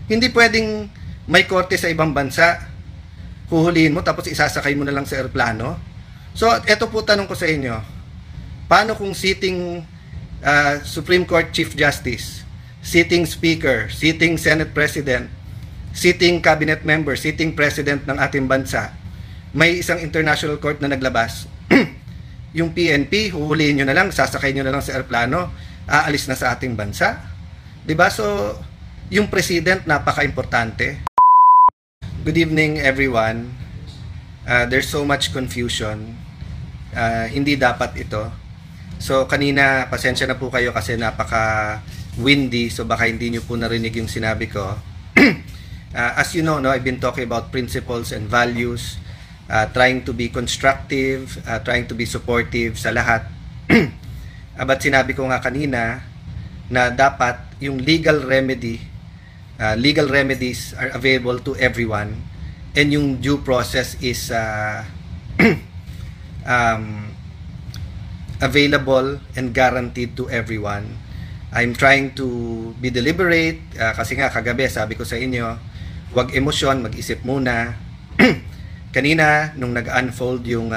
Hindi pwedeng may korte sa ibang bansa, huhulihin mo tapos isasakay mo na lang sa eroplano. So, eto po tanong ko sa inyo. Paano kung sitting Supreme Court Chief Justice, sitting Speaker, sitting Senate President, sitting Cabinet Member, sitting President ng ating bansa, may isang international court na naglabas, yung PNP, huhulihin nyo na lang, sasakay nyo na lang sa eroplano, aalis na sa ating bansa? Diba? So, yung President, napaka-importante. Good evening, everyone. There's so much confusion. Hindi dapat ito. So, kanina, pasensya na po kayo kasi napaka-windy, so baka hindi nyo po narinig yung sinabi ko. As you know, I've been talking about principles and values, trying to be constructive, trying to be supportive sa lahat. But sinabi ko nga kanina na dapat yung legal remedies are available to everyone, and yung due process is available and guaranteed to everyone. I'm trying to be deliberate, kasi nga kagabi sabi ko sa inyo, huwag emosyon, mag-isip muna. Kanina, nung nag-unfold yung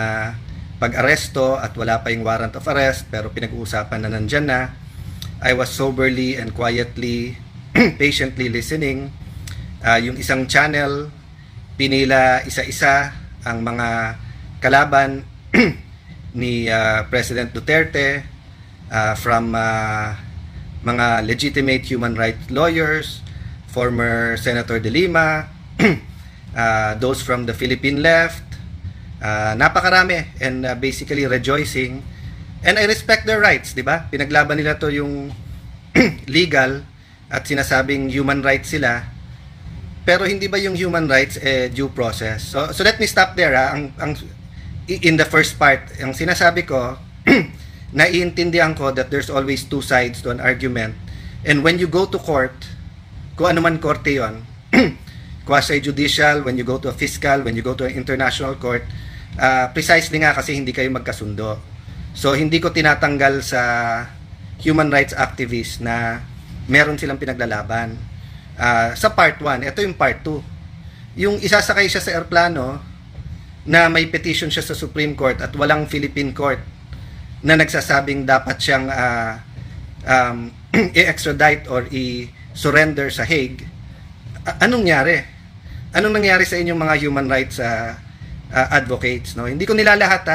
pag-aresto at wala pa yung warrant of arrest, pero pinag-uusapan na nandyan na, I was soberly and quietly, patiently listening. Yung isang channel, pinila isa-isa ang mga kalaban ni President Duterte, from mga legitimate human rights lawyers, former Senator De Lima, those from the Philippine left, napakarami, and basically rejoicing. And I respect their rights, di ba? Pinaglaban nila to yung legal at sinasabing human rights sila. Pero hindi ba yung human rights due process? So let me stop there. In the first part, ang sinasabi ko, naiintindihan ko that there's always two sides to an argument. And when you go to court, kung ano man korte yon, quasi-judicial, when you go to a fiscal, when you go to an international court, precisely nga kasi hindi kayo magkasundo. So, hindi ko tinatanggal sa human rights activists na meron silang pinaglalaban. Sa part 1, ito yung part 2. Yung isasakay siya sa airplano na may petition siya sa Supreme Court at walang Philippine court na nagsasabing dapat siyang i-extradite or i-surrender sa Hague. Anong nangyari? Anong nangyari sa inyong mga human rights advocates? No? Hindi ko nilalahat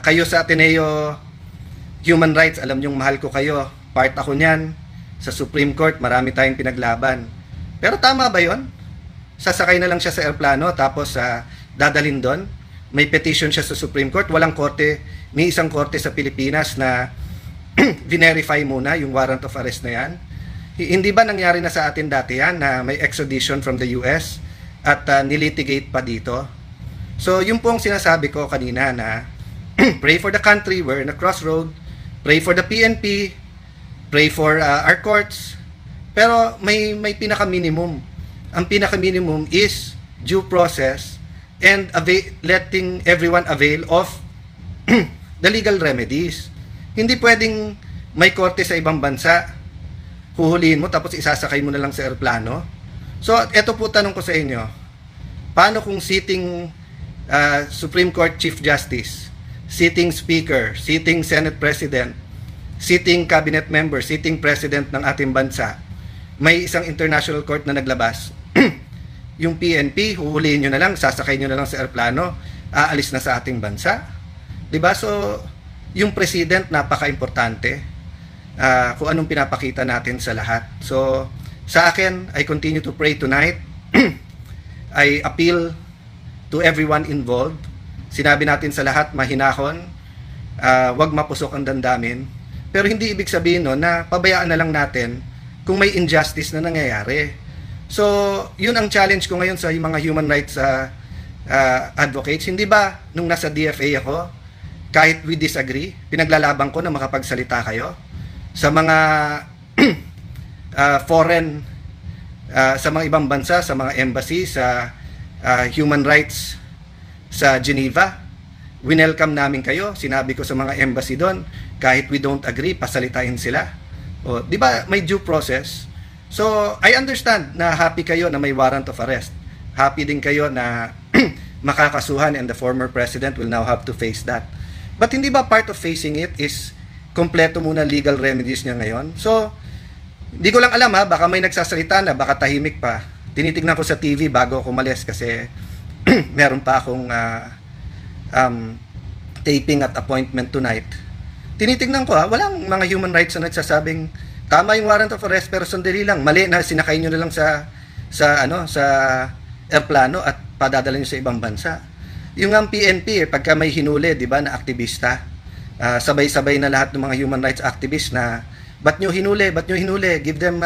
kayo sa Ateneo Human Rights, alam niyong mahal ko kayo. Part ako niyan. Sa Supreme Court, marami tayong pinaglaban. Pero tama ba yon? Sasakay na lang siya sa airplano tapos dadalhin doon. May petition siya sa Supreme Court. Walang korte, may isang korte sa Pilipinas na verify muna yung warrant of arrest na yan. Hindi ba nangyari na sa atin dati yan na may extradition from the US at nilitigate pa dito? So, yung pong sinasabi ko kanina na pray for the country, we're in a crossroad, pray for the PNP, pray for our courts, pero may pinaka-minimum. Ang pinaka-minimum is due process and letting everyone avail of the legal remedies. Hindi pwedeng may korte sa ibang bansa, huhulihin mo tapos isasakay mo na lang sa eroplano. So, eto po tanong ko sa inyo. Paano kung sitting Supreme Court Chief Justice, sitting Speaker, sitting Senate President, sitting Cabinet Member, sitting President ng ating bansa, may isang international court na naglabas, yung PNP, huhulihin nyo na lang, sasakay nyo na lang sa airplano, aalis na sa ating bansa? Diba? So, yung President, napaka-importante kung anong pinapakita natin sa lahat. So, sa akin, I continue to pray tonight. I appeal to everyone involved. Sinabi natin sa lahat, mahinahon, wag mapusok ang damdamin. Pero hindi ibig sabihin na pabayaan na lang natin kung may injustice na nangyayari. So, yun ang challenge ko ngayon sa mga human rights advocates. Hindi ba, nung nasa DFA ako, kahit we disagree, pinaglalaban ko na makapagsalita kayo sa mga foreign, sa mga ibang bansa, sa mga embassy, sa human rights sa Geneva. Winelcome namin kayo. Sinabi ko sa mga embassy doon, kahit we don't agree, pasalitain sila. O, di ba may due process? So, I understand na happy kayo na may warrant of arrest. Happy din kayo na makakasuhan and the former president will now have to face that. But hindi ba part of facing it is kompleto muna legal remedies niya ngayon? So, hindi ko lang alam ha, baka may nagsasalita na, baka tahimik pa. Tinitignan ko sa TV bago ako umalis kasi meron pa akong taping at appointment tonight. Tinitignan ko walang mga human rights na nagsasabing tama yung warrant of arrest pero sandali lang, mali na sinakay nyo na lang sa airplano at padadala nyo sa ibang bansa. Yung ang PNP, pagka may hinuli, di ba, na aktivista, sabay-sabay na lahat ng mga human rights activists na, ba't nyo hinuli, give them,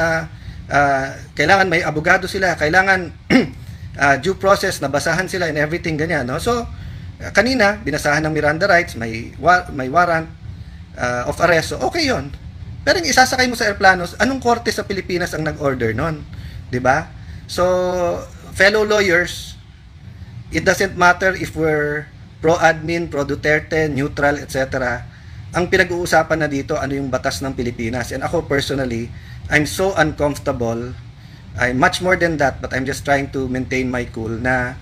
kailangan may abogado sila, kailangan due process, nabasahan sila and everything, ganyan, no? So, kanina, binasahan ng Miranda rights, may warrant of arrest, so okay yon. Pero yung isasakay mo sa airplanos, anong korte sa Pilipinas ang nag-order nun? Di ba? So, fellow lawyers, it doesn't matter if we're pro-admin, pro-Duterte, neutral, etc. Ang pinag-uusapan na dito, ano yung batas ng Pilipinas. And ako personally, I'm so uncomfortable. I'm much more than that, but I'm just trying to maintain my cool na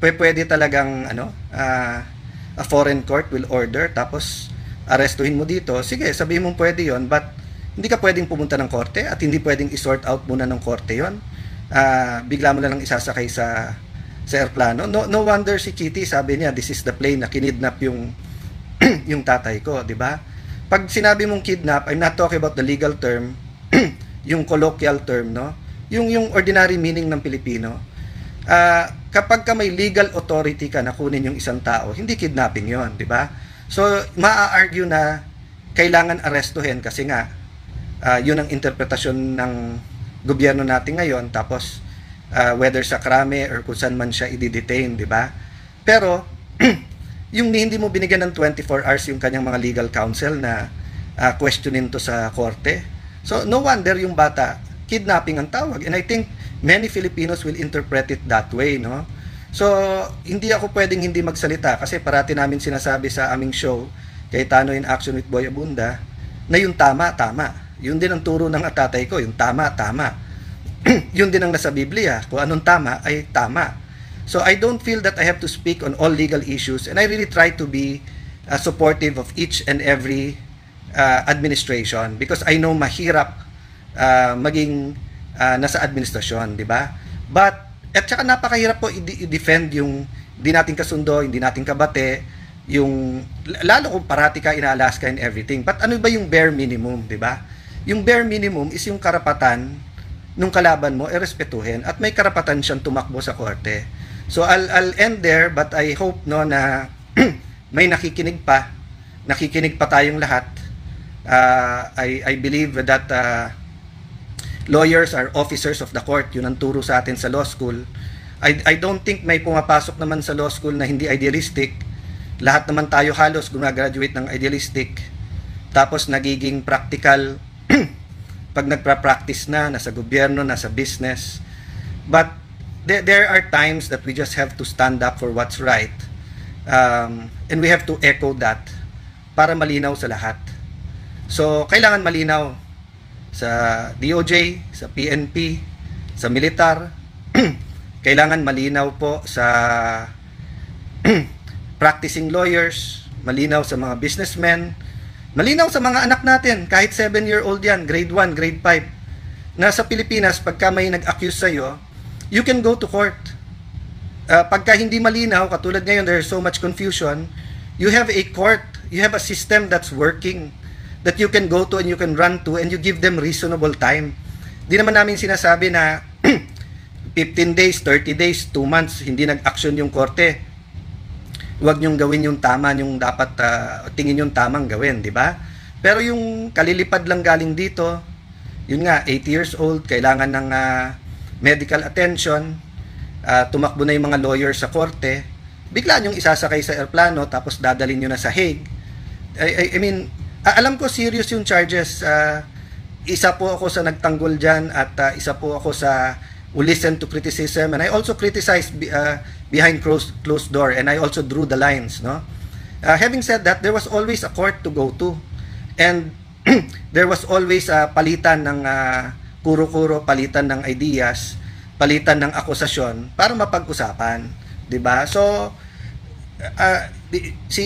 pwede talagang a foreign court will order, tapos arestuhin mo dito. Sige, sabihin mo pwede yon, but hindi ka pwedeng pumunta ng korte at hindi pwedeng i-sort out muna ng korte yon. Bigla mo na lang isasakay sa airplano. No wonder si Kitty sabi niya, this is the plane na kinidnap yung yung tatay ko, di ba? Pag sinabi mong kidnap, I'm not talking about the legal term, yung colloquial term, no? Yung ordinary meaning ng Pilipino. Kapag ka may legal authority ka na kunin yung isang tao, hindi kidnapping yon, di ba? So, maa-argue na kailangan arestuhin kasi nga yun ang interpretasyon ng gobyerno natin ngayon, tapos whether sa krame or kung saan man siya i-detain, di ba? Pero yung hindi mo binigyan ng 24 hours yung kanyang mga legal counsel na questionin to sa korte. So no wonder yung bata kidnapping ang tawag. And I think many Filipinos will interpret it that way, no? So hindi ako pwedeng hindi magsalita kasi parati namin sinasabi sa aming show kay Tano in Action with Boy Abunda na yung tama. Yun din ang turo ng tatay ko, yung tama. Yun din ang nasa Biblia, kung anong tama ay tama. So I don't feel that I have to speak on all legal issues, and I really try to be supportive of each and every administration because I know mahirap maging nasa administrasyon, di ba? But at saka napakahirap po i-defend yung hindi natin kasundo, hindi natin kabate, yung lalo kung parati ka in-Alaska and everything. But ano ba yung bare minimum, di ba? Yung bare minimum is yung karapatan nung kalaban mo respetuhin at may karapatan siyang tumakbo sa korte. So I'll end there, but I hope no na may nakikinig pa tayong lahat. I believe that lawyers are officers of the court. Yun ang turo sa atin sa law school. I don't think may pumapasok naman sa law school na hindi idealistic. Lahat naman tayo halos gumagraduate ng idealistic, tapos nagiging practical pag nagpa-practice na, nasa gobyerno, nasa business. But there are times that we just have to stand up for what's right. And we have to echo that para malinaw sa lahat. So, kailangan malinaw sa DOJ, sa PNP, sa militar. Kailangan malinaw po sa practicing lawyers, malinaw sa mga businessmen, malinaw sa mga anak natin, kahit 7-year-old yan, grade 1, grade 5. Nasa Pilipinas, pagka may nag-accuse sa'yo, you can go to court. Pagka hindi malinaw, katulad ngayon, there's so much confusion, you have a court, you have a system that's working, that you can go to and you can run to, and you give them reasonable time. Di naman namin sinasabi na 15 days, 30 days, 2 months, hindi nag-action yung korte. Huwag niyong gawin yung tama, yung dapat tingin yung tamang gawin, di ba? Pero yung kalilipad lang galing dito, yun nga, 80 years old, kailangan ng medical attention, tumakbo na yung mga lawyers sa korte, bigla niyong isasakay sa airplano, tapos dadalhin niyo na sa Hague. I mean, alam ko serious yung charges. Isa po ako sa nagtanggol dyan at isa po ako sa who listen to criticism, and I also criticize behind closed door, and I also drew the lines, no? Having said that, there was always a court to go to, and there was always palitan ng kuro-kuro, palitan ng ideas, palitan ng akusasyon para mapag-usapan, 'di ba? So si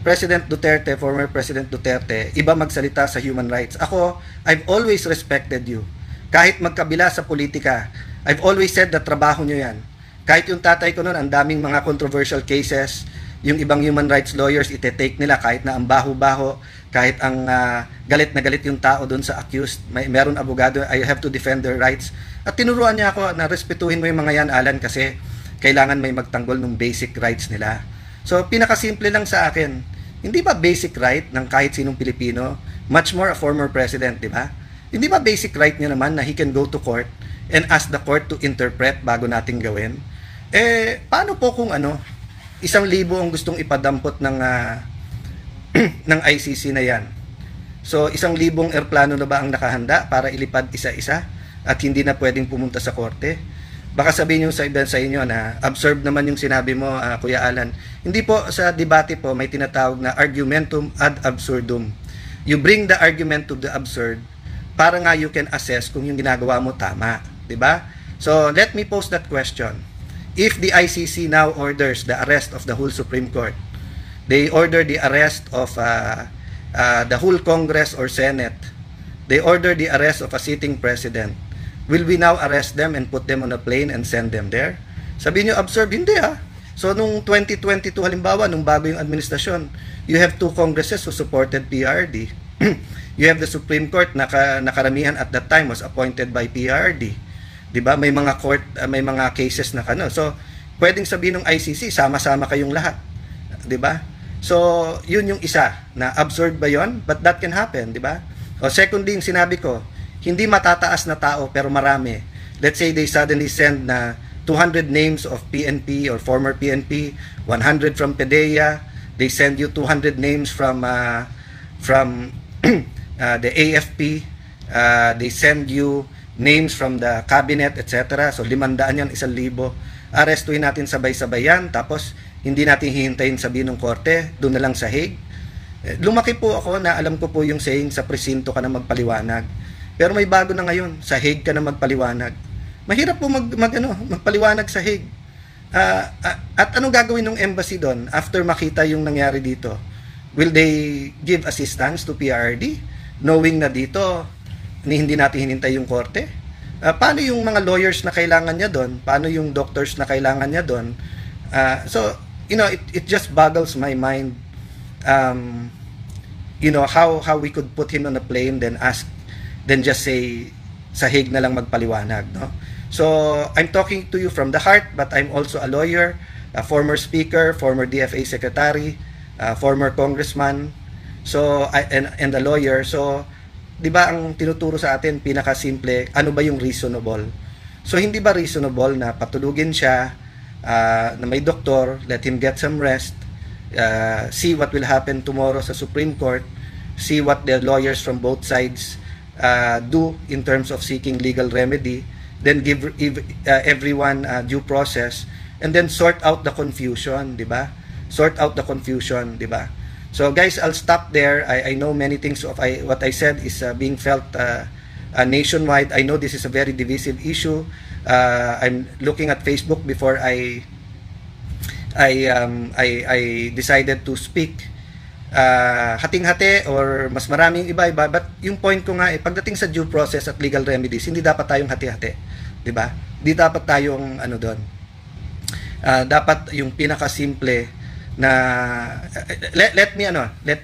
President Duterte, former President Duterte, iba magsalita sa human rights. Ako, I've always respected you. Kahit magkabila sa politika, I've always said na trabaho nyo yan. Kahit yung tatay ko noon, ang daming mga controversial cases, yung ibang human rights lawyers, ite-take nila kahit na ang baho-baho, kahit ang galit na galit yung tao doon sa accused, meron abogado, I have to defend their rights. At tinuruan niya ako na respetuhin mo yung mga yan, Alan, kasi kailangan may magtanggol ng basic rights nila. So, pinakasimple lang sa akin, hindi ba basic right ng kahit sinong Pilipino, much more a former president, di ba? Hindi ba basic right niya naman na he can go to court and ask the court to interpret bago nating gawin? Paano po kung 1,000 ang gustong ipadampot ng ng ICC na yan? So, 1,000 eroplano na ba ang nakahanda para ilipad isa-isa at hindi na pwedeng pumunta sa korte? Baka sabihin nyo sa iba sa inyo na absurd naman yung sinabi mo, Kuya Alan. Hindi po, sa debate po, may tinatawag na argumentum ad absurdum. You bring the argument to the absurd para nga you can assess kung yung ginagawa mo tama. Diba? So, let me pose that question. If the ICC now orders the arrest of the whole Supreme Court, they order the arrest of the whole Congress or Senate, they order the arrest of a sitting president, will we now arrest them and put them on a plane and send them there? Sabihin nyo, absurd. Hindi So, nung 2022 halimbawa, nung bago yung administrasyon, you have 2 congresses who supported PRD. You have the Supreme Court na nakaramihan at that time was appointed by PRD. Diba? May mga court, may mga cases na So, pwedeng sabihin ng ICC, sama-sama kayong lahat. Diba? So, yun yung isa na absurd ba yon? But that can happen, diba? O secondly, yung sinabi ko, hindi matataas na tao pero marami. Let's say they suddenly send na 200 names of PNP or former PNP, 100 from PDEA, they send you 200 names from the AFP, they send you names from the cabinet, etc. So 500 yan, 1,000. Arestuhin natin sabay-sabay yan, tapos hindi natin hihintayin sabihin ng korte, doon na lang sa Hague. Lumaki po ako na alam ko po yung saying, sa presinto ka na magpaliwanag. Pero may bago na ngayon, sa Hague ka na magpaliwanag. Mahirap po magpaliwanag sa Hague. At anong gagawin ng embassy doon after makita yung nangyari dito? Will they give assistance to PRD? Knowing na dito, hindi natin hinintay yung korte? Paano yung mga lawyers na kailangan niya doon? Paano yung doctors na kailangan niya doon? So, it just boggles my mind, how we could put him on a plane then just say sa Hague na lang magpaliwanag, no? So, I'm talking to you from the heart, but I'm also a lawyer, a former speaker, former DFA secretary, former congressman, so and a lawyer. So, 'di ba ang tinuturo sa atin pinakasimple, ano ba yung reasonable? So, hindi ba reasonable na patulugin siya na may doktor, let him get some rest, see what will happen tomorrow sa Supreme Court, see what the lawyers from both sides do in terms of seeking legal remedy, then give everyone due process, and then sort out the confusion, di ba? Sort out the confusion, di ba? So guys, I'll stop there. I know many things of what I said is being felt nationwide. I know this is a very divisive issue. I'm looking at Facebook before I decided to speak. Hating-hati or mas maraming iba-iba, but yung point ko nga pagdating sa due process at legal remedies, hindi dapat tayong hati-hati, 'di ba? Hindi dapat tayong doon. Dapat yung pinakasimple na let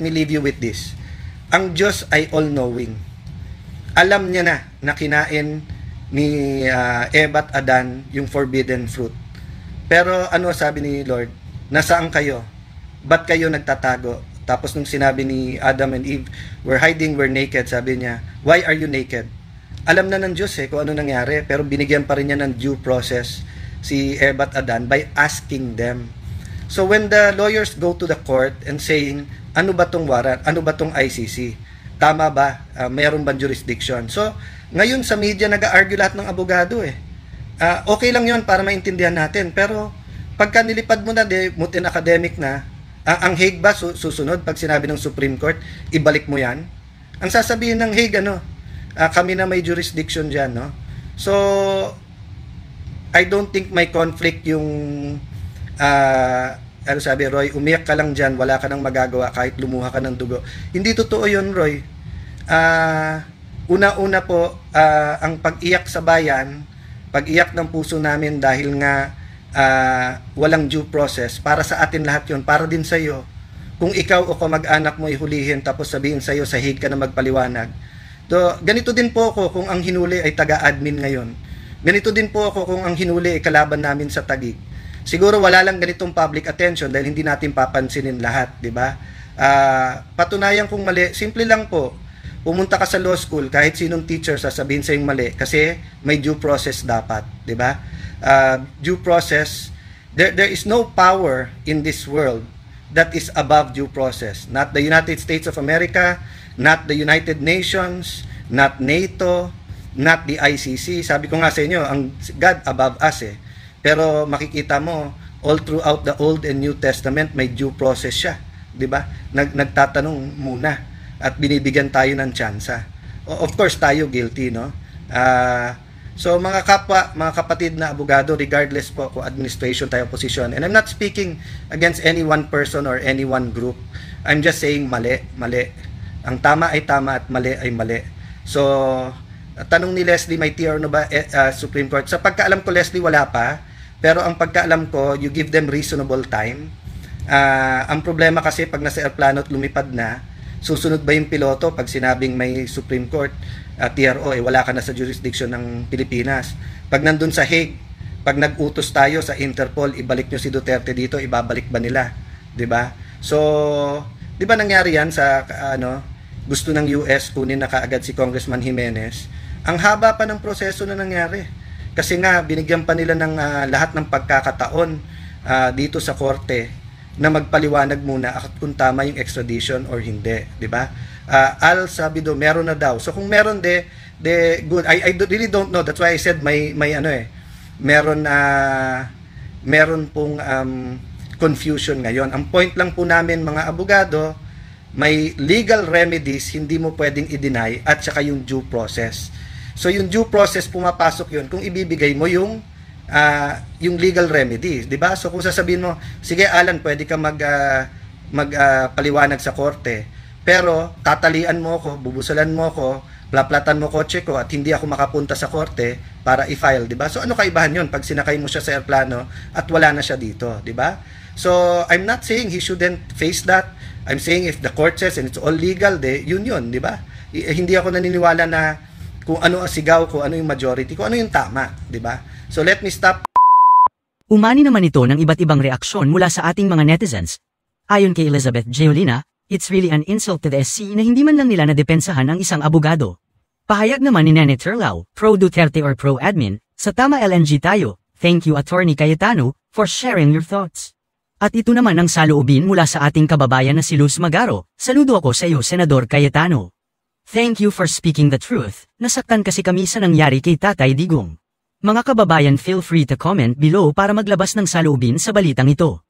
me leave you with this. Ang Diyos ay all-knowing. Alam niya na kinain ni Eva at Adan yung forbidden fruit. Pero sabi ni Lord? Nasaan kayo? Ba't kayo nagtatago? Tapos nung sinabi ni Adam and Eve, we're hiding, we're naked, sabi niya, why are you naked? Alam na ng Diyos kung ano nangyari, pero binigyan pa rin niya ng due process si Eva at Adan by asking them. So when the lawyers go to the court and saying, ano ba tong warrant? Ano ba tong ICC? Tama ba? Mayroon bang jurisdiction? So ngayon sa media nag-argue lahat ng abogado okay lang yon para maintindihan natin, pero pagka nilipad mo na, mutin academic na, ang Hague ba susunod pag sinabi ng Supreme Court, ibalik mo yan? Ang sasabihin ng Hague, kami na may jurisdiction dyan, no? So, I don't think may conflict yung ano sabi, Roy, umiyak ka lang dyan, wala ka nang magagawa kahit lumuha ka ng dugo. Hindi totoo yun, Roy. Una-una po, ang pag-iyak sa bayan, pag-iyak ng puso namin dahil nga walang due process, para sa atin lahat yun, para din sa iyo. Kung ikaw o kamag-anak mo ihulihin tapos sabihin sa iyo, sahig ka na magpaliwanag. So, ganito din po ako kung ang hinuli ay taga-admin ngayon. Ganito din po ako kung ang hinuli ay kalaban namin sa Taguig. Siguro wala lang ganitong public attention dahil hindi natin papansinin lahat, di ba? Patunayan kung mali, simple lang po. Pumunta ka sa law school, kahit sinong teacher sasabihin sa yung mali kasi may due process dapat, di ba? Due process, there is no power in this world that is above due process. Not the United States of America, not the United Nations, not NATO, not the ICC. Sabi ko nga sa inyo, ang God above us eh. Pero makikita mo, all throughout the Old and New Testament, may due process siya. Di ba? Nagtatanong muna at binibigyan tayo ng tsansa. Of course, tayo guilty, no? So, mga kapwa, mga kapatid na abogado, regardless po kung administration tayo position, and I'm not speaking against any one person or any one group. I'm just saying mali, mali. Ang tama ay tama at mali ay mali. So, tanong ni Leslie, may TR no ba Supreme Court? Sa pagkaalam ko, Leslie, wala pa. Pero ang pagkaalam ko, you give them reasonable time. Ang problema kasi pag nasa aeroplano at lumipad na, susunod ba yung piloto pag sinabing may Supreme Court, TRO, wala ka na sa jurisdiction ng Pilipinas. Pag nandun sa Hague, pag nag-utos tayo sa Interpol, ibalik nyo si Duterte dito, ibabalik ba nila? 'Di ba? So, 'di ba nangyari yan sa gusto ng US kunin na kaagad si Congressman Jimenez? Ang haba pa ng proseso na nangyari. Kasi nga, binigyan pa nila ng lahat ng pagkakataon dito sa korte na magpaliwanag muna kung tama yung extradition or hindi, di ba? Al sabi do, meron na daw. So kung meron good. I really don't know. That's why I said meron pong confusion ngayon. Ang point lang po namin mga abogado, may legal remedies hindi mo pwedeng i-deny at saka yung due process. So yung due process pumapasok yun kung ibibigay mo yung legal remedy, 'di ba? So kung sasabihin mo, sige Alan, pwede ka magpaliwanag sa korte, pero tatalian mo ako, bubusalan mo ako, plaplatan mo kotse ko at hindi ako makapunta sa korte para i-file, 'di ba? So ano kaibahan 'yon pag sinakay mo siya sa eroplano at wala na siya dito, 'di ba? So I'm not saying he shouldn't face that. I'm saying if the court says and it's all legal, yun, 'di ba? Hindi ako naniniwala na kung ano ang sigaw, kung ano yung majority, kung ano yung tama, di ba? So let me stop. Umani naman ito ng iba't ibang reaksyon mula sa ating mga netizens. Ayon kay Elizabeth Geolina, it's really an insult to the SC na hindi man lang nila nadepensahan ang isang abogado. Pahayag naman ni Nene Terlao, pro Duterte or pro admin, sa Tama LNG tayo, thank you Attorney Cayetano, for sharing your thoughts. At ito naman ang saloobin mula sa ating kababayan na si Luz Magaro, saludo ako sa iyo Senador Cayetano. Thank you for speaking the truth, nasaktan kasi kami sa nangyari kay Tatay Digong. Mga kababayan, feel free to comment below para maglabas ng saloobin sa balitang ito.